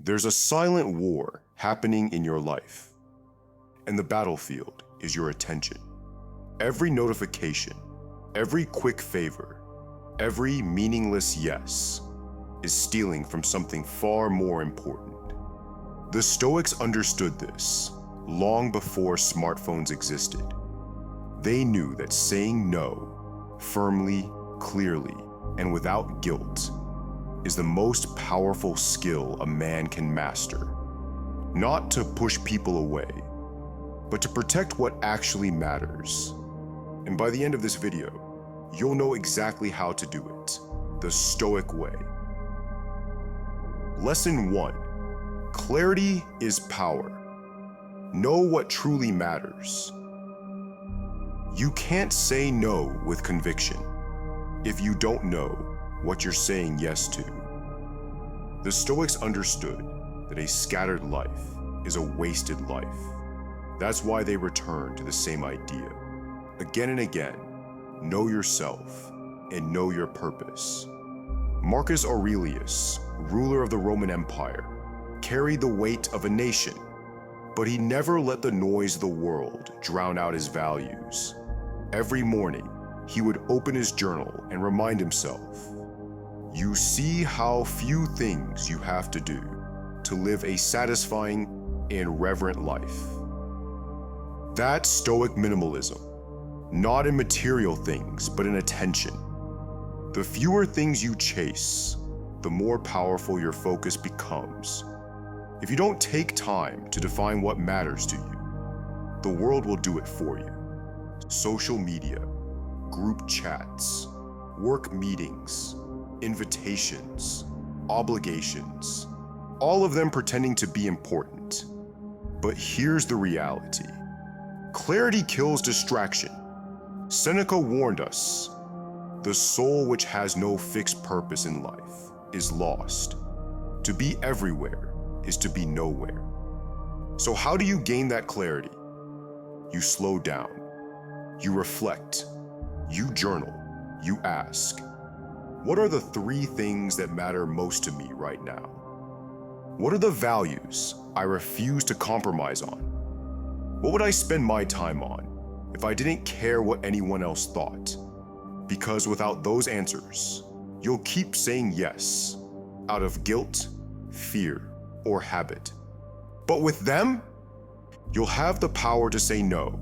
There's a silent war happening in your life, and the battlefield is your attention. Every notification, every quick favor, every meaningless yes is stealing from something far more important. The Stoics understood this long before smartphones existed. They knew that saying no, firmly, clearly, and without guilt, is the most powerful skill a man can master. Not to push people away, but to protect what actually matters. And by the end of this video, you'll know exactly how to do it, the Stoic way. Lesson 1. Clarity is power. Know what truly matters. You can't say no with conviction if you don't know what you're saying yes to. The Stoics understood that a scattered life is a wasted life. That's why they return to the same idea. Again and again, know yourself and know your purpose. Marcus Aurelius, ruler of the Roman Empire, carried the weight of a nation, but he never let the noise of the world drown out his values. Every morning, he would open his journal and remind himself, you see how few things you have to do to live a satisfying and reverent life. That's Stoic minimalism, not in material things, but in attention. The fewer things you chase, the more powerful your focus becomes. If you don't take time to define what matters to you, the world will do it for you. Social media, group chats, work meetings, invitations, obligations, all of them pretending to be important. But here's the reality. Clarity kills distraction. Seneca warned us, the soul which has no fixed purpose in life is lost. To be everywhere is to be nowhere. So how do you gain that clarity? You slow down, you reflect, you journal, you ask, what are the 3 things that matter most to me right now? What are the values I refuse to compromise on? What would I spend my time on if I didn't care what anyone else thought? Because without those answers, you'll keep saying yes out of guilt, fear, or habit. But with them, you'll have the power to say no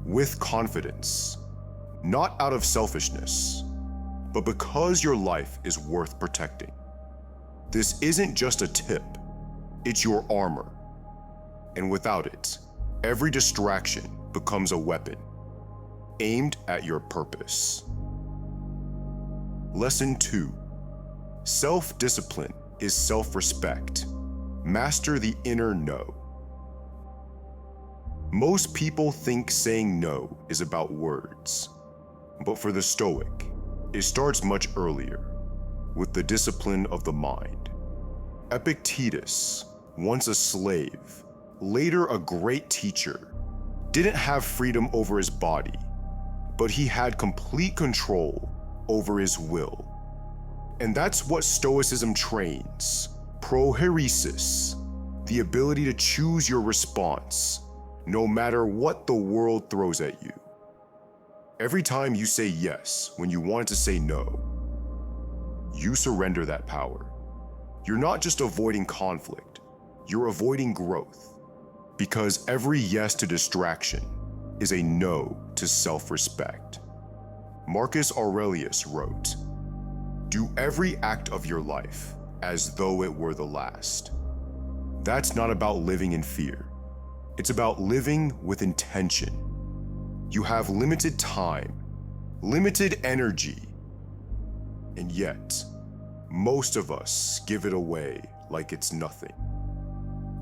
with confidence, not out of selfishness, but because your life is worth protecting. This isn't just a tip, it's your armor. And without it, every distraction becomes a weapon aimed at your purpose. Lesson 2. Self-discipline is self-respect. Master the inner no. Most people think saying no is about words, but for the Stoic, it starts much earlier, with the discipline of the mind. Epictetus, once a slave, later a great teacher, didn't have freedom over his body, but he had complete control over his will. And that's what Stoicism trains, prohairesis, the ability to choose your response, no matter what the world throws at you. Every time you say yes when you wanted to say no, you surrender that power. You're not just avoiding conflict, you're avoiding growth. Because every yes to distraction is a no to self-respect. Marcus Aurelius wrote, "Do every act of your life as though it were the last." That's not about living in fear. It's about living with intention. You have limited time, limited energy, and yet, most of us give it away like it's nothing.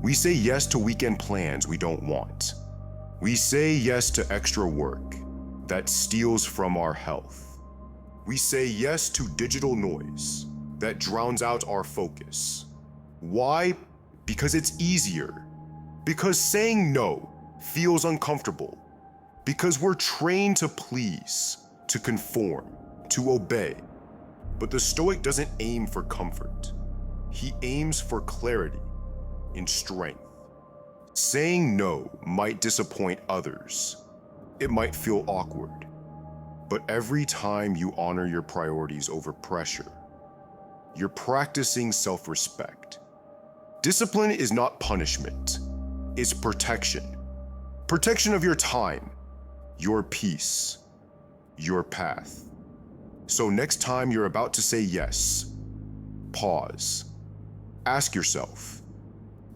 We say yes to weekend plans we don't want. We say yes to extra work that steals from our health. We say yes to digital noise that drowns out our focus. Why? Because it's easier. Because saying no feels uncomfortable. Because we're trained to please, to conform, to obey. But the Stoic doesn't aim for comfort. He aims for clarity. in strength. Saying no might disappoint others. It might feel awkward. But every time you honor your priorities over pressure, you're practicing self-respect. Discipline is not punishment. It's protection. Protection of your time, your peace, your path. So next time you're about to say yes, pause. Ask yourself,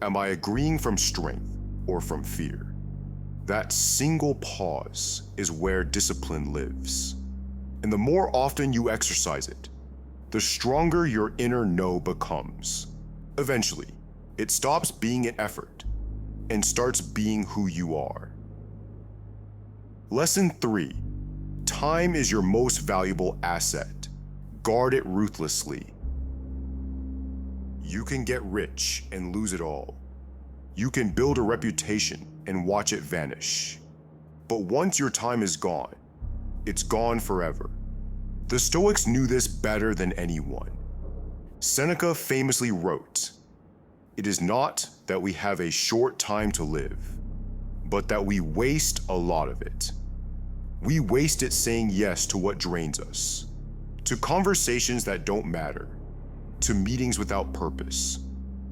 am I agreeing from strength or from fear? That single pause is where discipline lives. And the more often you exercise it, the stronger your inner no becomes. Eventually, it stops being an effort and starts being who you are. Lesson 3. Time is your most valuable asset. Guard it ruthlessly. You can get rich and lose it all. You can build a reputation and watch it vanish. But once your time is gone, it's gone forever. The Stoics knew this better than anyone. Seneca famously wrote, "It is not that we have a short time to live, but that we waste a lot of it. We waste it saying yes to what drains us, to conversations that don't matter, to meetings without purpose,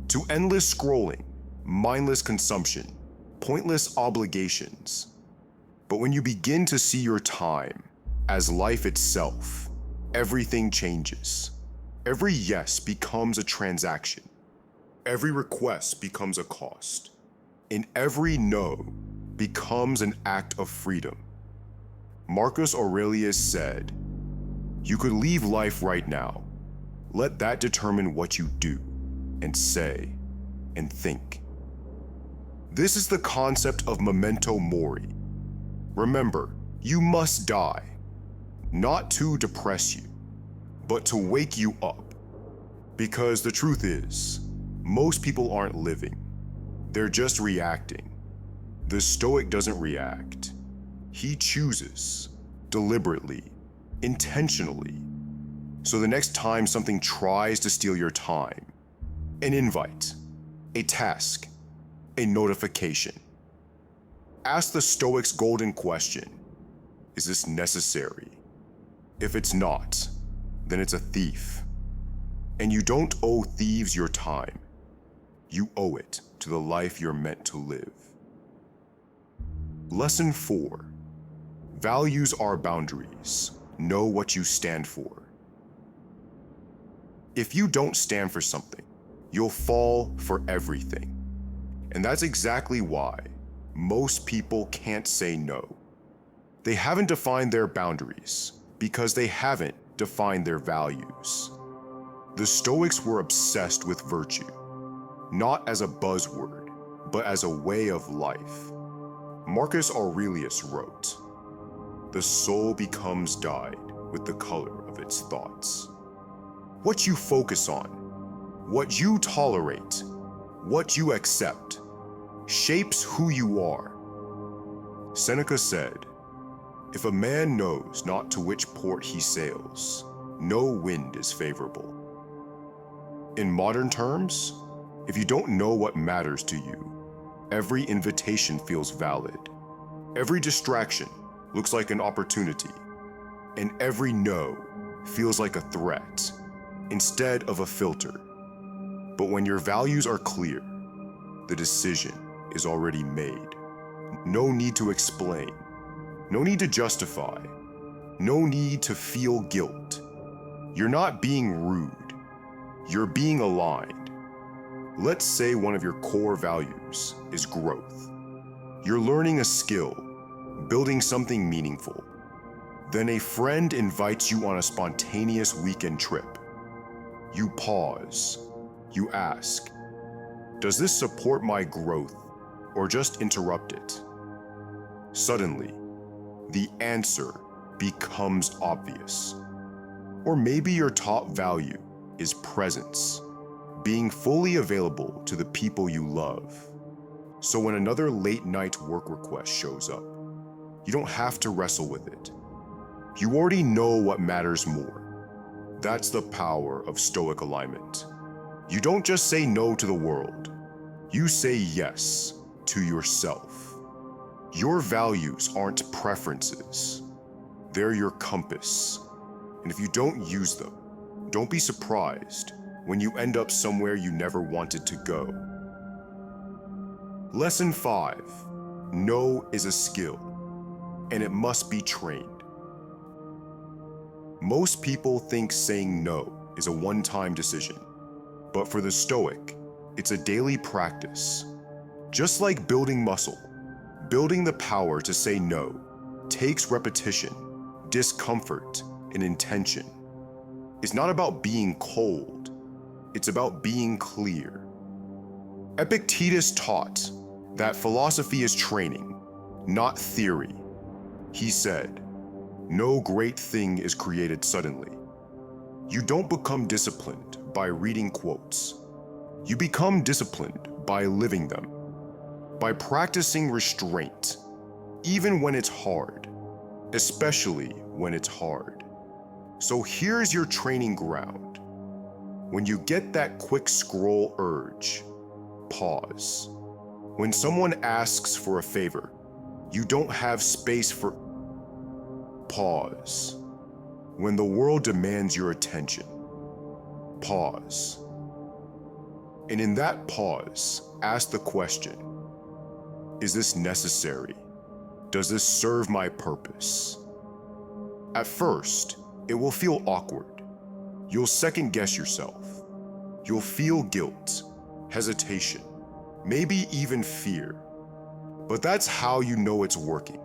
to endless scrolling, mindless consumption, pointless obligations. But when you begin to see your time as life itself, everything changes. Every yes becomes a transaction. Every request becomes a cost. And every no becomes an act of freedom." Marcus Aurelius said, "You could leave life right now. Let that determine what you do and say and think." This is the concept of memento mori. Remember, you must die, not to depress you, but to wake you up. Because the truth is, most people aren't living. They're just reacting. The Stoic doesn't react. He chooses, deliberately, intentionally. So the next time something tries to steal your time, an invite, a task, a notification, ask the Stoic's golden question: is this necessary? If it's not, then it's a thief. And you don't owe thieves your time. You owe it to the life you're meant to live. Lesson 4. Values are boundaries. Know what you stand for. If you don't stand for something, you'll fall for everything. And that's exactly why most people can't say no. They haven't defined their boundaries because they haven't defined their values. The Stoics were obsessed with virtue, not as a buzzword, but as a way of life. Marcus Aurelius wrote, "The soul becomes dyed with the color of its thoughts." What you focus on, what you tolerate, what you accept, shapes who you are. Seneca said, "If a man knows not to which port he sails, no wind is favorable." In modern terms, if you don't know what matters to you, every invitation feels valid. Every distraction looks like an opportunity, and every no feels like a threat instead of a filter. But when your values are clear, the decision is already made. No need to explain, no need to justify, no need to feel guilt. You're not being rude, you're being aligned. Let's say one of your core values is growth. You're learning a skill, building something meaningful. Then a friend invites you on a spontaneous weekend trip. You pause, you ask, does this support my growth or just interrupt it? Suddenly, the answer becomes obvious. Or maybe your top value is presence, being fully available to the people you love. So when another late night work request shows up, you don't have to wrestle with it. You already know what matters more. That's the power of Stoic alignment. You don't just say no to the world. You say yes to yourself. Your values aren't preferences. They're your compass. And if you don't use them, don't be surprised when you end up somewhere you never wanted to go. Lesson 5. No is a skill, and it must be trained. Most people think saying no is a one-time decision, but for the Stoic, it's a daily practice. Just like building muscle, building the power to say no takes repetition, discomfort, and intention. It's not about being cold, it's about being clear. Epictetus taught that philosophy is training, not theory. He said, "No great thing is created suddenly." You don't become disciplined by reading quotes. You become disciplined by living them, by practicing restraint, even when it's hard, especially when it's hard. So here's your training ground. When you get that quick scroll urge, pause. When someone asks for a favor, you don't have space for pause. When the world demands your attention, pause. And in that pause, ask the question, is this necessary? Does this serve my purpose? At first, it will feel awkward. You'll second guess yourself. You'll feel guilt, hesitation, maybe even fear. But that's how you know it's working.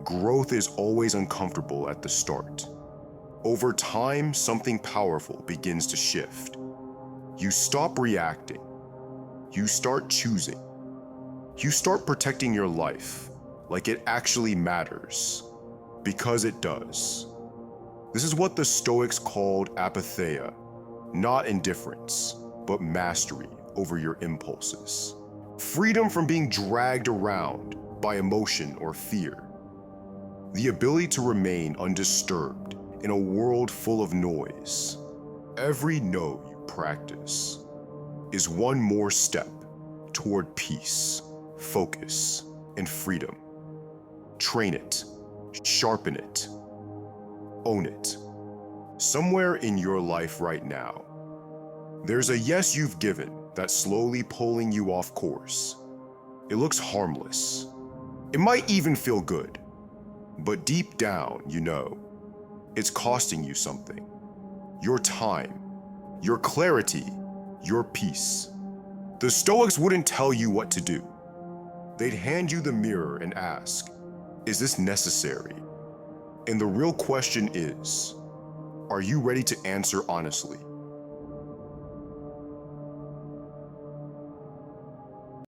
Growth is always uncomfortable at the start. Over time, something powerful begins to shift. You stop reacting. You start choosing. You start protecting your life like it actually matters, because it does. This is what the Stoics called apatheia, not indifference, but mastery over your impulses. Freedom from being dragged around by emotion or fear. The ability to remain undisturbed in a world full of noise. Every no you practice is one more step toward peace, focus, and freedom. Train it, sharpen it, own it. Somewhere in your life right now, there's a yes you've given that's slowly pulling you off course. It looks harmless. It might even feel good. But deep down, you know, it's costing you something. Your time, your clarity, your peace. The Stoics wouldn't tell you what to do. They'd hand you the mirror and ask, is this necessary? And the real question is, are you ready to answer honestly?